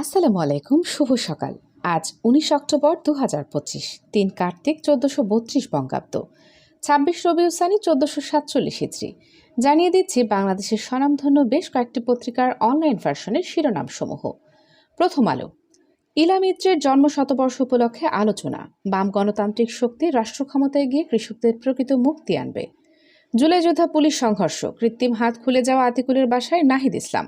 আসসালামু আলাইকুম, শুভ সকাল। আজ ১৯ অক্টোবর ২০২৫, ৩ কার্তিক ১৪৩২ বঙ্গাব্দ, ২৬ রবিউল সানি ১৪৪৭ হিজরি। জানিয়ে দিচ্ছি বাংলাদেশের স্বনামধন্য বেশ কয়েকটি পত্রিকার অনলাইন ভার্সনের শিরোনামসমূহ। প্রথম আলো। ইলা মিত্রের জন্ম শতবর্ষ উপলক্ষে আলোচনা। বাম গণতান্ত্রিক শক্তি রাষ্ট্র ক্ষমতায় গিয়ে কৃষকদের প্রকৃত মুক্তি আনবে। জুলাই যোদ্ধা পুলিশ সংঘর্ষ, কৃত্রিম হাত খুলে যাওয়া আতিকুলের বাসায় নাহিদ ইসলাম।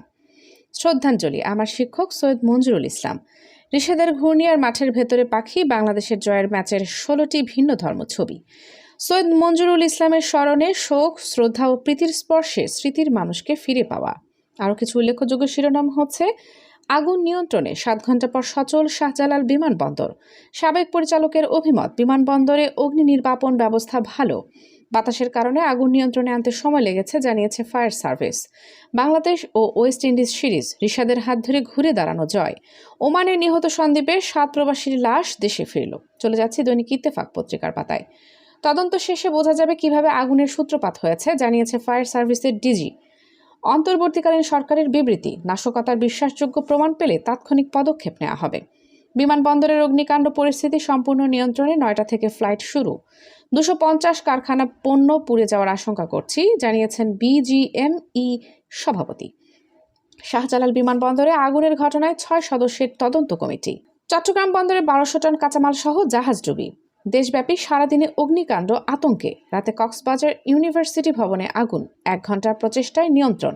শ্রদ্ধাঞ্জলি, আমার শিক্ষক সৈয়দ মঞ্জুরুল ইসলাম। ঋষাদের ঘূর্ণি আর মাঠের ভেতরে পাখি, বাংলাদেশের জয়ের ম্যাচের ১৬টি ভিন্ন ধর্ম ছবি। সৈয়দ মঞ্জুরুল ইসলামের স্মরণে শোক, শ্রদ্ধা ও প্রীতির স্পর্শে স্মৃতির মানুষকে ফিরে পাওয়া। আরও কিছু উল্লেখযোগ্য শিরোনাম হচ্ছে: আগুন নিয়ন্ত্রণে ৭ ঘণ্টা পর সচল শাহজালাল বিমানবন্দর। সাবেক পরিচালকের অভিমত, বিমানবন্দরে অগ্নি নির্বাপন ব্যবস্থা ভালো। বাতাসের কারণে আগুন নিয়ন্ত্রণে আনতে সময় লেগেছে, জানিয়েছে ফায়ার সার্ভিস। বাংলাদেশ ও ওয়েস্ট ইন্ডিজ সিরিজ, ঋষাদের হাত ধরে ঘুরে দাঁড়ানো জয়। ওমানের নিহত সন্দ্বীপের ৭ প্রবাসীর লাশ দেশে ফিরল। চলে যাচ্ছে দৈনিক ইত্তেফাক পত্রিকার পাতায়। তদন্ত শেষে বোঝা যাবে কিভাবে আগুনের সূত্রপাত হয়েছে, জানিয়েছে ফায়ার সার্ভিসের ডিজি। অন্তর্বর্তীকালীন সরকারের বিবৃতি, নাশকতার বিশ্বাসযোগ্য প্রমাণ পেলে তাৎক্ষণিক পদক্ষেপ নেওয়া হবে। বিমানবন্দরের অগ্নিকাণ্ড পরিস্থিতি সম্পূর্ণ নিয়ন্ত্রণে, ৯টা থেকে ফ্লাইট শুরু। ২৫০ কারখানা পণ্য পুড়ে যাওয়ার আশঙ্কা করছি, জানিয়েছেন বিজিএমই সভাপতি। শাহজালাল বিমানবন্দরে আগুনের ঘটনায় ৬ সদস্যের তদন্ত কমিটি। চট্টগ্রাম বন্দরে ১২০০ টন কাঁচামাল সহ জাহাজ ডুবি। দেশব্যাপী সারাদিনে অগ্নিকাণ্ড, আতঙ্কে। রাতে কক্সবাজার ইউনিভার্সিটি ভবনে আগুন, ১ ঘণ্টার প্রচেষ্টায় নিয়ন্ত্রণ।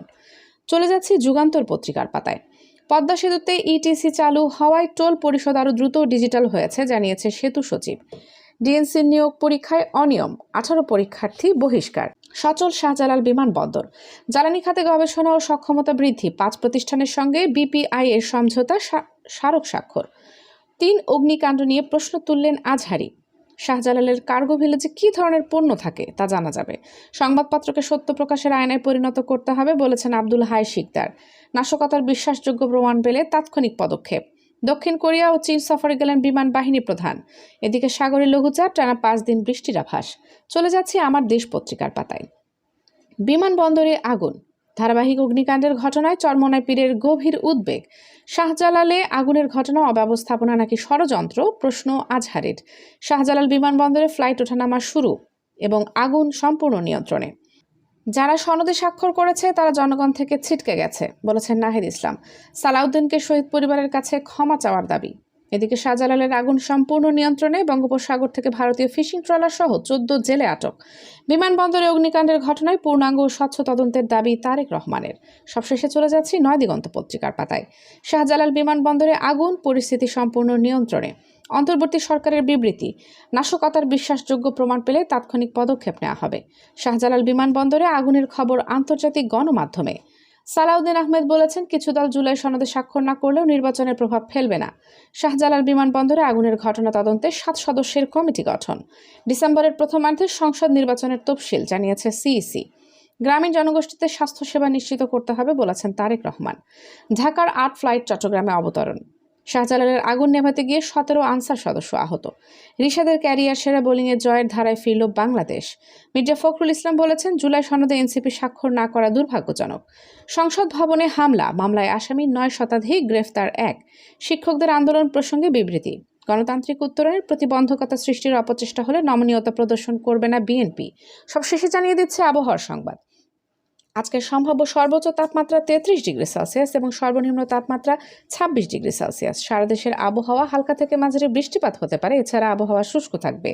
চলে যাচ্ছি যুগান্তর পত্রিকার পাতায়। পদ্মা সেতুতে ইটিসি চালু হওয়ায় টোল পরিশোধ আরও দ্রুত ডিজিটাল হয়েছে, জানিয়েছে সেতু সচিব। ডিএনসির নিয়োগ পরীক্ষায় অনিয়ম, ১৮ পরীক্ষার্থী বহিষ্কার। সচল শাহজালাল বিমানবন্দর। জ্বালানি খাতে গবেষণা ও সক্ষমতা বৃদ্ধি, ৫ প্রতিষ্ঠানের সঙ্গে বিপিআই এর সমঝোতা স্মারক স্বাক্ষর। ৩ অগ্নিকাণ্ড নিয়ে প্রশ্ন তুললেন আজহারী। শাহজালালের কার্গো ভিলেজে কী ধরনের পণ্য থাকে তা জানা যাবে। সংবাদপত্রকে সত্য প্রকাশের আয়নায় পরিণত করতে হবে, বলেছেন আব্দুল হাই শিকদার। নাশকতার বিশ্বাসযোগ্য প্রমাণ পেলে তাৎক্ষণিক পদক্ষেপ। দক্ষিণ কোরিয়া ও চীন সফরে গেলেন বিমান বাহিনী প্রধান। এদিকে সাগরে লঘুচাপ, টানা ৫ দিন বৃষ্টির আভাস। চলে যাচ্ছে আমার দেশ পত্রিকার পাতায়। বিমানবন্দরে আগুন, ধারাবাহিক অগ্নিকাণ্ডের ঘটনায় চরমোনাই পীরের গভীর উদ্বেগ। শাহজালালে আগুনের ঘটনা অব্যবস্থাপনা নাকি ষড়যন্ত্র, প্রশ্ন আজহারের। শাহজালাল বিমানবন্দরে ফ্লাইট ওঠানামা শুরু এবং আগুন সম্পূর্ণ নিয়ন্ত্রণে। যারা সনদে স্বাক্ষর করেছে তারা জনগণ থেকে ছিটকে গেছে, বলেছেন নাহিদ ইসলাম। সালাউদ্দিনকে শহীদ পরিবারের কাছে ক্ষমা চাওয়ার দাবি। এদিকে শাহজালালের আগুন সম্পূর্ণ নিয়ন্ত্রণে, বঙ্গোপসাগর থেকে ভারতীয় ফিশিং ট্রলার সহ ১৪ জেলে আটক। বিমানবন্দরে অগ্নিকাণ্ডের ঘটনায় পূর্ণাঙ্গ ও স্বচ্ছ তদন্তের দাবি তারেক রহমানের। সবশেষে চলে যাচ্ছি নয়দিগন্ত পত্রিকার পাতায়। শাহজালাল বিমানবন্দরে আগুন, পরিস্থিতি সম্পূর্ণ নিয়ন্ত্রণে। অন্তর্বর্তী সরকারের বিবৃতি, নাশকতার বিশ্বাসযোগ্য প্রমাণ পেলে তাৎক্ষণিক পদক্ষেপ নেওয়া হবে। শাহজালাল বিমানবন্দরে আগুনের খবর আন্তর্জাতিক গণমাধ্যমে। সালাউদ্দিন আহমেদ বলেছেন, কিছু দল জুলাই সনদে স্বাক্ষর না করলেও নির্বাচনের প্রভাব ফেলবে না। শাহজালাল বিমানবন্দরে আগুনের ঘটনা তদন্তে ৭ সদস্যের কমিটি গঠন। ডিসেম্বরের প্রথমার্ধে সংসদ নির্বাচনের তফসিল, জানিয়েছে সিইসি। গ্রামীণ জনগোষ্ঠীতে স্বাস্থ্যসেবা নিশ্চিত করতে হবে, বলেছেন তারেক রহমান। ঢাকার ৮ ফ্লাইট চট্টগ্রামে অবতরণ। শাহজালালের আগুন নেভাতে গিয়ে ১৭ আনসার সদস্য আহত। ঋষাদের ক্যারিয়ার সেরা বোলিংয়ে জয়ের ধারায় ফিরল বাংলাদেশ। মির্জা ফখরুল ইসলাম বলেছেন, জুলাই সনদে এনসিপি স্বাক্ষর না করা দুর্ভাগ্যজনক। সংসদ ভবনে হামলা, মামলায় আসামি ৯ শতাধিক, গ্রেফতার ১। শিক্ষকদের আন্দোলন প্রসঙ্গে বিবৃতি। গণতান্ত্রিক উত্তরণের প্রতিবন্ধকতা সৃষ্টির অপচেষ্টা হলে নমনীয়তা প্রদর্শন করবে না বিএনপি। সবশেষে জানিয়ে দিচ্ছে আবহাওয়ার সংবাদ। আজকের সম্ভাব্য সর্বোচ্চ তাপমাত্রা ৩৩ ডিগ্রি সেলসিয়াস এবং সর্বনিম্ন তাপমাত্রা ২৬ ডিগ্রি সেলসিয়াস। সারা দেশের আবহাওয়া হালকা থেকে মাঝারি বৃষ্টিপাত হতে পারে, এছাড়া আবহাওয়া শুষ্ক থাকবে।